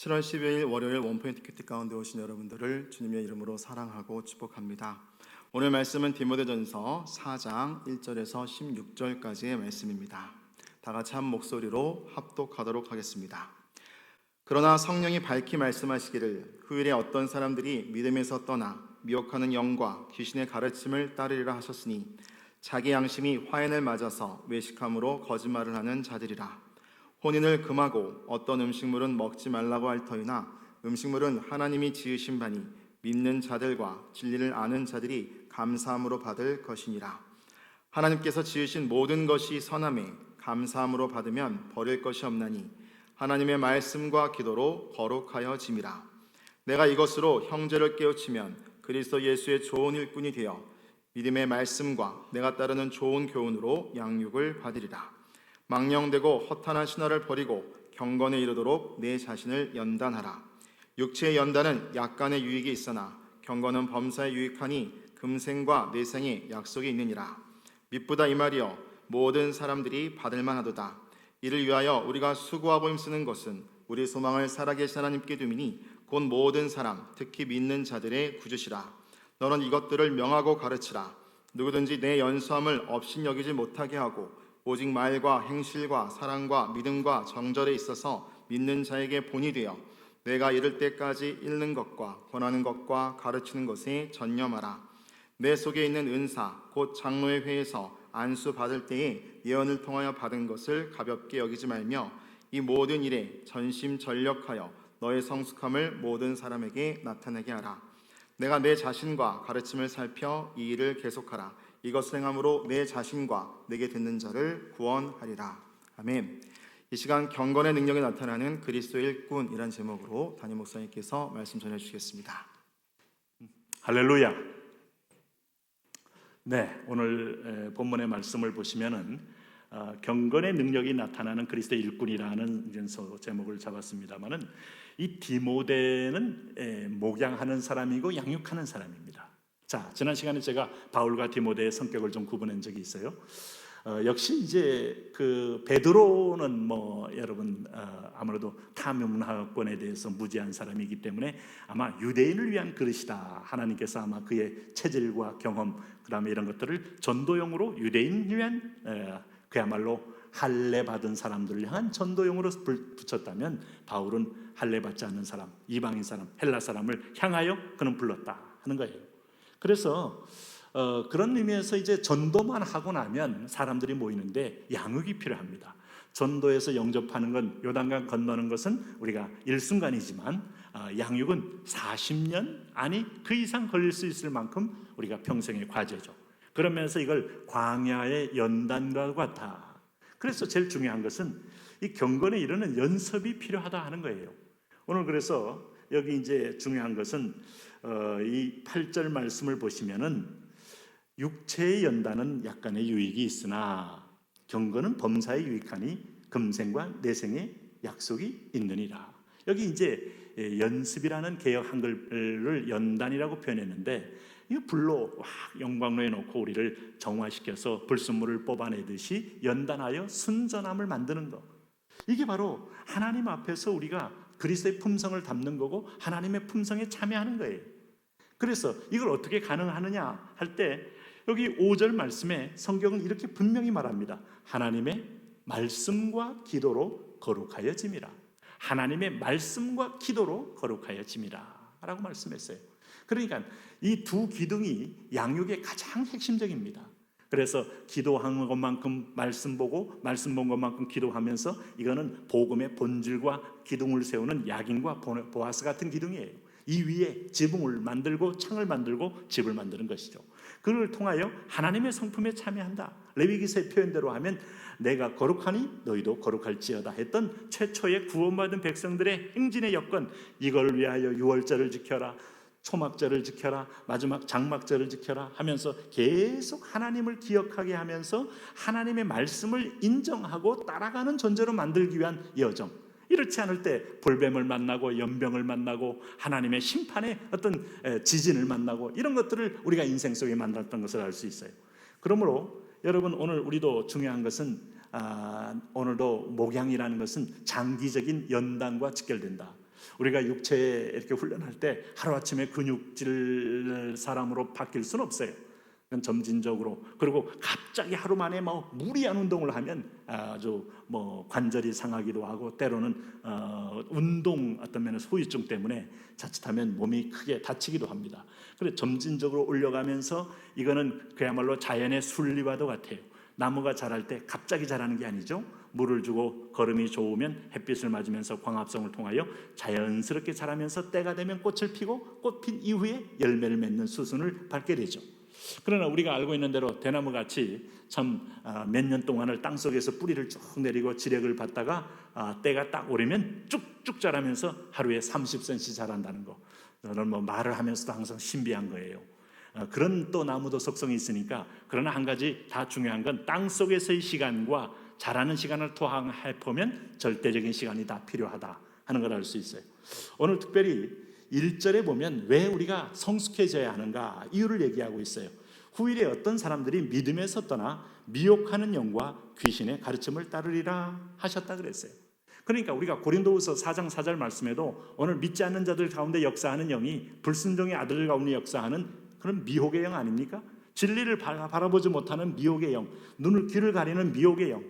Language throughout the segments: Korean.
7월 12일 월요일 원포인트 큐티 가운데 오신 여러분들을 주님의 이름으로 사랑하고 축복합니다. 오늘 말씀은 디모데전서 4장 1절에서 16절까지의 말씀입니다. 다 같이 한 목소리로 합독하도록 하겠습니다. 그러나 성령이 밝히 말씀하시기를 후일에 어떤 사람들이 믿음에서 떠나 미혹하는 영과 귀신의 가르침을 따르리라 하셨으니 자기 양심이 화인을 맞아서 외식함으로 거짓말을 하는 자들이라. 혼인을 금하고 어떤 음식물은 먹지 말라고 할 터이나 음식물은 하나님이 지으신 바니 믿는 자들과 진리를 아는 자들이 감사함으로 받을 것이니라. 하나님께서 지으신 모든 것이 선함에 감사함으로 받으면 버릴 것이 없나니 하나님의 말씀과 기도로 거룩하여 짐이라. 내가 이것으로 형제를 깨우치면 그리스도 예수의 좋은 일꾼이 되어 믿음의 말씀과 내가 따르는 좋은 교훈으로 양육을 받으리라. 망령되고 허탄한 신화를 버리고 경건에 이르도록 내 자신을 연단하라. 육체의 연단은 약간의 유익이 있으나 경건은 범사에 유익하니 금생과 내생에 약속이 있느니라. 미쁘다 이 말이여 모든 사람들이 받을 만하도다. 이를 위하여 우리가 수고하고 힘쓰는 것은 우리 소망을 살아계신 하나님께 두미니 곧 모든 사람 특히 믿는 자들의 구주시라. 너는 이것들을 명하고 가르치라. 누구든지 내 연수함을 업신여기지 못하게 하고 오직 말과 행실과 사랑과 믿음과 정절에 있어서 믿는 자에게 본이 되어 내가 이를 때까지 읽는 것과 권하는 것과 가르치는 것에 전념하라. 내 속에 있는 은사 곧 장로의 회에서 안수 받을 때에 예언을 통하여 받은 것을 가볍게 여기지 말며 이 모든 일에 전심전력하여 너의 성숙함을 모든 사람에게 나타내게 하라. 내가 내 자신과 가르침을 살펴 이 일을 계속하라. 이것을 행함으로 내 자신과 내게 듣는 자를 구원하리라. 아멘. 이 시간 경건의 능력이 나타나는 그리스도의 일꾼이란 제목으로 담임 목사님께서 말씀 전해주시겠습니다. 할렐루야. 네, 오늘 본문의 말씀을 보시면은 경건의 능력이 나타나는 그리스도의 일꾼이라는 제목을 잡았습니다만은 이 디모데는 목양하는 사람이고 양육하는 사람입니다. 자, 지난 시간에 제가 바울과 디모데의 성격을 좀 구분한 적이 있어요. 역시 이제 그 베드로는 여러분 아무래도 탐욕문화권에 대해서 무지한 사람이기 때문에 아마 유대인을 위한 그릇이다. 하나님께서 아마 그의 체질과 경험 그다음에 이런 것들을 전도용으로 유대인을 위한 그야말로 할례 받은 사람들을 향한 전도용으로 붙였다면 바울은 할례 받지 않는 사람, 이방인 사람, 헬라 사람을 향하여 그는 불렀다 하는 거예요. 그래서 그런 의미에서 이제 전도만 하고 나면 사람들이 모이는데 양육이 필요합니다. 전도에서 영접하는 건 요단강 건너는 것은 우리가 일순간이지만 양육은 40년 아니 그 이상 걸릴 수 있을 만큼 우리가 평생의 과제죠. 그러면서 이걸 광야의 연단과 같아. 그래서 제일 중요한 것은 이 경건에 이르는 연습이 필요하다 하는 거예요. 오늘 그래서 여기 이제 중요한 것은 이 8절 말씀을 보시면은 육체의 연단은 약간의 유익이 있으나 경건은 범사에 유익하니 금생과 내생의 약속이 있느니라. 여기 이제 연습이라는 개역 한글을 연단이라고 표현했는데 이 불로 영광로에 놓고 우리를 정화시켜서 불순물을 뽑아내듯이 연단하여 순전함을 만드는 것. 이게 바로 하나님 앞에서 우리가 그리스도의 품성을 담는 거고 하나님의 품성에 참여하는 거예요. 그래서 이걸 어떻게 가능하느냐 할 때 여기 5절 말씀에 성경은 이렇게 분명히 말합니다. 하나님의 말씀과 기도로 거룩하여 짐이라. 하나님의 말씀과 기도로 거룩하여 짐이라 라고 말씀했어요. 그러니까 이 두 기둥이 양육의 가장 핵심적입니다. 그래서 기도한 것만큼 말씀 보고 말씀 본 것만큼 기도하면서 이거는 복음의 본질과 기둥을 세우는 야긴과 보아스 같은 기둥이에요. 이 위에 지붕을 만들고 창을 만들고 집을 만드는 것이죠. 그를 통하여 하나님의 성품에 참여한다. 레위기서의 표현대로 하면 내가 거룩하니 너희도 거룩할지어다 했던 최초의 구원받은 백성들의 행진의 여건, 이걸 위하여 유월절을 지켜라, 초막절을 지켜라, 마지막 장막절을 지켜라 하면서 계속 하나님을 기억하게 하면서 하나님의 말씀을 인정하고 따라가는 존재로 만들기 위한 여정. 이렇지 않을 때 볼뱀을 만나고 연병을 만나고 하나님의 심판의 어떤 지진을 만나고 이런 것들을 우리가 인생 속에 만났던 것을 알 수 있어요. 그러므로 여러분 오늘 우리도 중요한 것은 오늘도 목양이라는 것은 장기적인 연단과 직결된다. 우리가 육체에 이렇게 훈련할 때 하루아침에 근육질 사람으로 바뀔 수는 없어요. 그건 점진적으로. 그리고 갑자기 하루 만에 뭐 무리한 운동을 하면 아주 뭐 관절이 상하기도 하고, 때로는 운동 어떤 면에서 후유증 때문에 자칫하면 몸이 크게 다치기도 합니다. 그래서 점진적으로 올려가면서, 이거는 그야말로 자연의 순리와도 같아요. 나무가 자랄 때 갑자기 자라는 게 아니죠. 물을 주고 거름이 좋으면 햇빛을 맞으면서 광합성을 통하여 자연스럽게 자라면서 때가 되면 꽃을 피고, 꽃 핀 이후에 열매를 맺는 수순을 밟게 되죠. 그러나 우리가 알고 있는 대로 대나무같이 참 몇 년 동안을 땅속에서 뿌리를 쭉 내리고 지력을 받다가 때가 딱 오르면 쭉쭉 자라면서 하루에 30cm 자란다는 거, 저는 뭐 말을 하면서도 항상 신비한 거예요. 그런 또 나무도 속성이 있으니까. 그러나 한 가지 다 중요한 건 땅속에서의 시간과 자라는 시간을 토항해 보면 절대적인 시간이 다 필요하다 하는 걸 알 수 있어요. 오늘 특별히 1절에 보면 왜 우리가 성숙해져야 하는가 이유를 얘기하고 있어요. 후일에 어떤 사람들이 믿음에서 떠나 미혹하는 영과 귀신의 가르침을 따르리라 하셨다 그랬어요. 그러니까 우리가 고린도후서 4장 4절 말씀에도 오늘 믿지 않는 자들 가운데 역사하는 영이 불순종의 아들 가운데 역사하는 그런 미혹의 영 아닙니까? 진리를 바라보지 못하는 미혹의 영, 눈을 귀를 가리는 미혹의 영,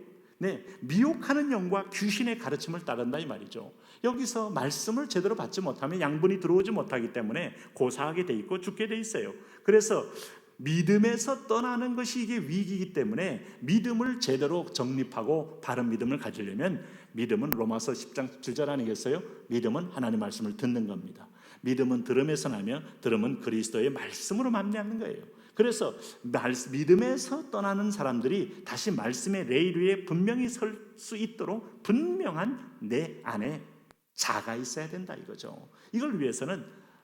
미혹하는 영과 귀신의 가르침을 따른다 이 말이죠. 여기서 말씀을 제대로 받지 못하면 양분이 들어오지 못하기 때문에 고사하게 돼 있고 죽게 돼 있어요. 그래서 믿음에서 떠나는 것이 이게 위기이기 때문에 믿음을 제대로 정립하고 바른 믿음을 가지려면, 믿음은 로마서 10장 7절 아니겠어요? 믿음은 하나님 말씀을 듣는 겁니다. 믿음은 들음에서 나며 들음은 그리스도의 말씀으로 만나는 거예요. 그래서 믿음에서 떠나는 사람들이 다시 말씀의 레일 위에 분명히 설 수 있도록 분명한 내 안에 자가 있어야 된다 이거죠. 이걸 위해서는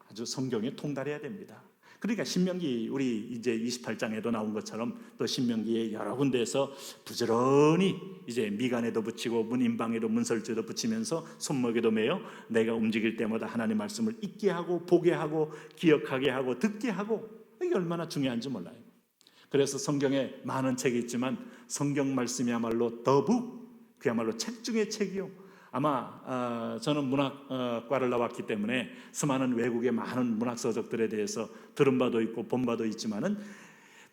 아주 성경에 통달해야 됩니다. 그러니까 신명기, 우리 이제 28장에도 나온 것처럼 또 신명기에 여러 군데에서 부지런히 이제 미간에도 붙이고 문인방에도 문설주에도 붙이면서 손목에도 매어 내가 움직일 때마다 하나님 말씀을 읽게 하고 보게 하고 기억하게 하고 듣게 하고, 이게 얼마나 중요한지 몰라요. 그래서 성경에 많은 책이 있지만 성경 말씀이야말로 더북, 그야말로 책 중의 책이요. 아마 저는 문학과를 나왔기 때문에 수많은 외국의 많은 문학 서적들에 대해서 들은 바도 있고 본 바도 있지만은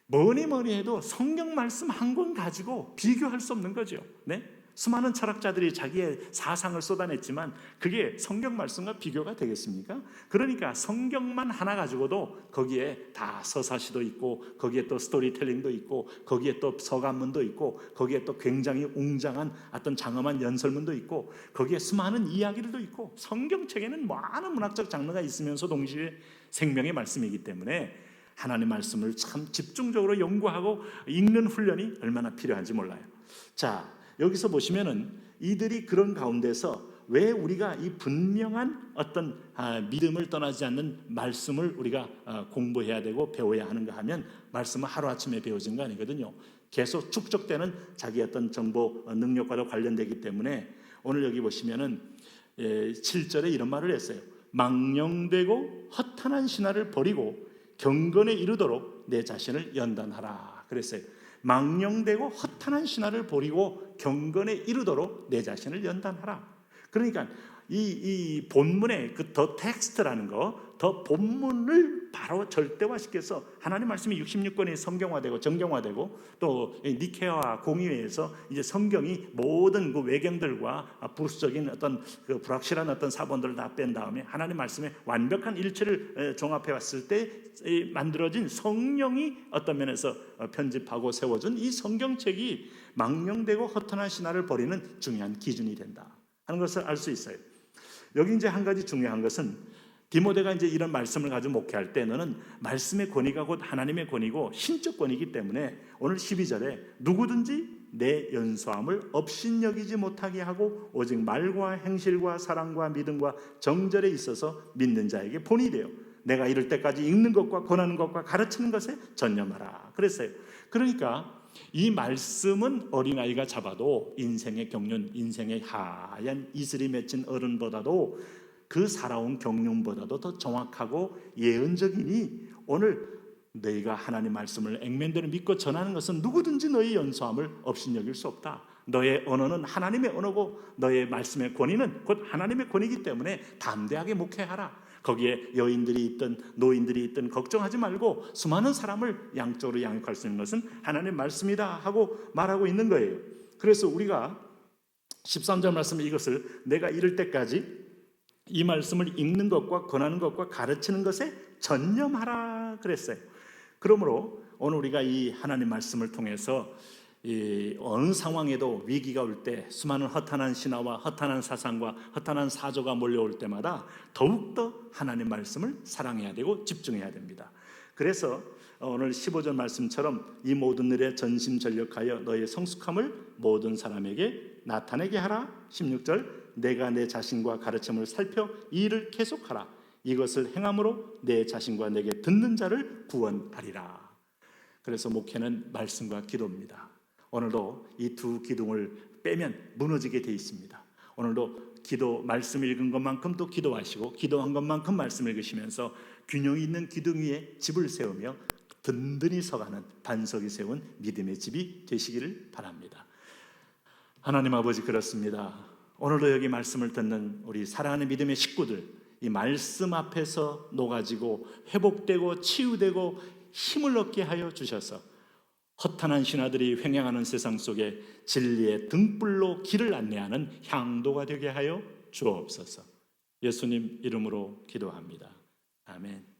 뭐니 해도 성경 말씀 한 권 가지고 비교할 수 없는 거죠. 수많은 철학자들이 자기의 사상을 쏟아냈지만 그게 성경 말씀과 비교가 되겠습니까? 그러니까 성경만 하나 가지고도 거기에 다 서사시도 있고, 거기에 또 스토리텔링도 있고, 거기에 또 서간문도 있고, 거기에 또 굉장히 웅장한 어떤 장엄한 연설문도 있고, 거기에 수많은 이야기들도 있고, 성경책에는 많은 문학적 장르가 있으면서 동시에 생명의 말씀이기 때문에 하나님의 말씀을 참 집중적으로 연구하고 읽는 훈련이 얼마나 필요한지 몰라요. 자, 여기서 보시면은 이들이 그런 가운데서 왜 우리가 이 분명한 어떤 믿음을 떠나지 않는 말씀을 우리가 공부해야 되고 배워야 하는가 하면, 말씀은 하루아침에 배워진 거 아니거든요. 계속 축적되는 자기 어떤 정보 능력과도 관련되기 때문에 오늘 여기 보시면은 7절에 이런 말을 했어요. 망령되고 허탄한 신화를 버리고 경건에 이르도록 내 자신을 연단하라 그랬어요. 망령되고 허탄한 신화를 버리고 경건에 이르도록 내 자신을 연단하라. 그러니까 이 본문의 그 더 텍스트라는 거, 더 본문을 바로 절대화시켜서 하나님 말씀이 66권이 성경화되고 정경화되고, 또 니케아 공의회에서 이제 성경이 모든 그 외경들과 부수적인 어떤 그 불확실한 어떤 사본들을 다 뺀 다음에 하나님 말씀의 완벽한 일체를 종합해 왔을 때 만들어진 성령이 어떤 면에서 편집하고 세워준 이 성경책이 망령되고 허탄한 신화를 버리는 중요한 기준이 된다 하는 것을 알 수 있어요. 여기 이제 한 가지 중요한 것은, 디모데가 이제 이런 말씀을 가지고 목회할 때 너는 말씀의 권위가 곧 하나님의 권위고 신적 권위이기 때문에 오늘 12절에 누구든지 내 연소함을 업신여기지 못하게 하고 오직 말과 행실과 사랑과 믿음과 정절에 있어서 믿는 자에게 본이 되어 내가 이럴 때까지 읽는 것과 권하는 것과 가르치는 것에 전념하라 그랬어요. 그러니까 이 말씀은 어린아이가 잡아도 인생의 경륜, 인생의 하얀 이슬이 맺힌 어른보다도 그 살아온 경륜보다도 더 정확하고 예언적이니 오늘 너희가 하나님 말씀을 액면대로 믿고 전하는 것은 누구든지 너희 연소함을 업신여길 수 없다. 너의 언어는 하나님의 언어고 너의 말씀의 권위는 곧 하나님의 권위이기 때문에 담대하게 목회하라. 거기에 여인들이 있든 노인들이 있든 걱정하지 말고 수많은 사람을 양쪽으로 양육할 수 있는 것은 하나님의 말씀이다 하고 말하고 있는 거예요. 그래서 우리가 13절 말씀 이것을 내가 이를 때까지 이 말씀을 읽는 것과 권하는 것과 가르치는 것에 전념하라 그랬어요. 그러므로 오늘 우리가 이 하나님 말씀을 통해서 이 어느 상황에도 위기가 올 때 수많은 허탄한 신화와 허탄한 사상과 허탄한 사조가 몰려올 때마다 더욱더 하나님 말씀을 사랑해야 되고 집중해야 됩니다. 그래서 오늘 15절 말씀처럼 이 모든 일에 전심전력하여 너의 성숙함을 모든 사람에게 나타내게 하라. 16절 내가 내 자신과 가르침을 살펴 이 일을 계속하라. 이것을 행함으로 내 자신과 내게 듣는 자를 구원하리라. 그래서 목회는 말씀과 기도입니다. 오늘도 이 두 기둥을 빼면 무너지게 돼 있습니다. 오늘도 기도 말씀 읽은 것만큼 또 기도하시고 기도한 것만큼 말씀 읽으시면서 균형 있는 기둥 위에 집을 세우며 든든히 서가는 반석이 세운 믿음의 집이 되시기를 바랍니다. 하나님 아버지 그렇습니다. 오늘도 여기 말씀을 듣는 우리 사랑하는 믿음의 식구들 이 말씀 앞에서 녹아지고 회복되고 치유되고 힘을 얻게 하여 주셔서 허탄한 신하들이 횡행하는 세상 속에 진리의 등불로 길을 안내하는 향도가 되게 하여 주옵소서. 예수님 이름으로 기도합니다. 아멘.